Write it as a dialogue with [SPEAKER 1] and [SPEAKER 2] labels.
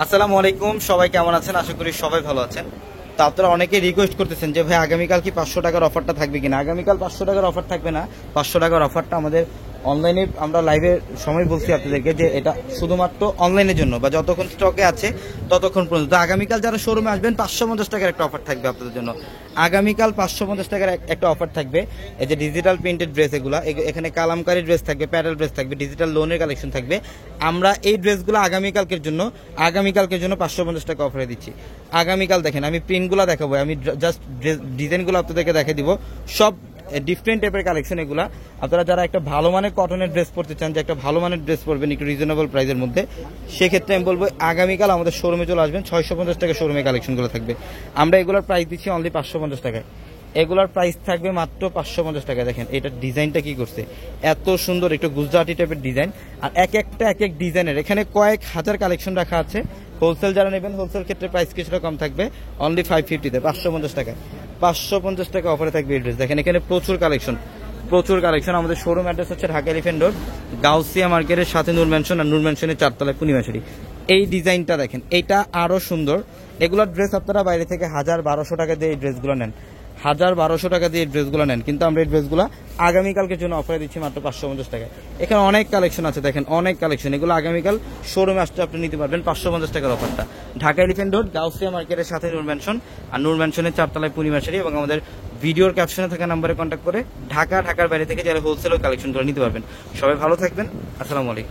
[SPEAKER 1] আসসালামু আলাইকুম, সবাই কেমন আছেন? আশা করি সবাই ভালো আছেন। তো আপনারা অনেকে রিকোয়েস্ট করতেছেন যে ভাই আগামীকাল কি 500 টাকার অফারটা থাকবে কিনা। আগামীকাল 500 টাকার অফার থাকবে না। 500 টাকার অফারটা আমাদের অনলাইনে, আমরা লাইভের সময় বলছি আপনাদেরকে যে এটা শুধুমাত্র অনলাইনের জন্য, বা যতক্ষণ স্টকে আছে ততক্ষণ পর্যন্ত। আগামীকাল যারা শোরুমে আসবেন 550 টাকার একটা অফার থাকবে আপনাদের জন্য। আগামীকাল 550 টাকার একটা অফার থাকবে। এই যে ডিজিটাল প্রিন্টেড ড্রেস, এগুলো এখানে কালামকারী ড্রেস থাকবে, প্যাডেল ড্রেস থাকবে, ডিজিটাল লোনের কালেকশন থাকবে। আমরা এই ড্রেসগুলো আগামীকালকের জন্য 550 টাকা অফারে দিচ্ছি। আগামীকাল দেখেন, আমি প্রিন্টগুলো দেখাবো, আমি জাস্ট ডিজাইনগুলো আপনাদেরকে দেখে দিব। সব ডিফারেন্ট টাইপের কালেকশন এগুলা। আপনারা যারা একটা ভালো মানের কটনের ড্রেস পরতে চান, যে একটা ভালো মানের ড্রেস পরবেন একটু রিজনেবল প্রাইসের মধ্যে, সেক্ষেত্রে আমি বলবো আগামীকাল আমাদের শোরুমে চলে আসবেন। 650 টাকা শোরুমে কালেকশনগুলো থাকবে। আমরা এগুলোর প্রাইস দিচ্ছি অনলি 550 টাকায়। এগুলোর প্রাইস থাকবে মাত্র 550 টাকা। দেখেন এটা ডিজাইনটা কি করছে, এত সুন্দর একটু গুজরাটি টাইপের ডিজাইন। আর এক এক ডিজাইনের এখানে কয়েক হাজার কালেকশন রাখা আছে। হোলসেল যারা নেবেন, হোলসেল ক্ষেত্রে প্রাইস কিছুটা কম থাকবে, অনলি 550 তে 550 টাকায়। 550 টাকা অফারে থাকবে এই ড্রেস। দেখেন এখানে প্রচুর কালেকশন। আমাদের শোরুম অ্যাড্রেস হচ্ছে ঢাকা এলিফ্যান্ট রোড, গাউসিয়া মার্কেটের সাথে নূর ম্যানশন, আর নূর ম্যানশনের 4 তলায় পূর্ণিমাশাড়ি। এই ডিজাইনটা দেখেন, এটা আরো সুন্দর। এগুলোর ড্রেস আপনারা বাইরে থেকে 1000-1200 টাকা দিয়ে এই ড্রেসগুলো নেন, 1000-1200 টাকা দিয়ে এই ড্রেসগুলো নেন, কিন্তু আমরা এই ড্রেসগুলো আগামীকালকের জন্য অফারে দিচ্ছি মাত্র 550 টাকায়। এখানে অনেক কালেকশন আছে, দেখেন অনেক কালেকশন। এগুলো আগামীকাল শোরুমে আসতে আপনি নিতে পারবেন 550 টাকার অফারটা। ঢাকা এলিফ্যান্ট রোড, গাউসিয়া মার্কেটের সাথে নূর ম্যানশন, আর নূর ম্যানশনের 4 তলায় পূর্ণিমাশাড়ি। এবং আমাদের ভিডিওর ক্যাপশনে থাকা নাম্বারে কন্ট্যাক্ট করে ঢাকার বাইরে থেকে যারা হোলসেল কালেকশনগুলো নিতে পারবেন। সবাই ভালো থাকবেন। আসসালামু আলাইকুম।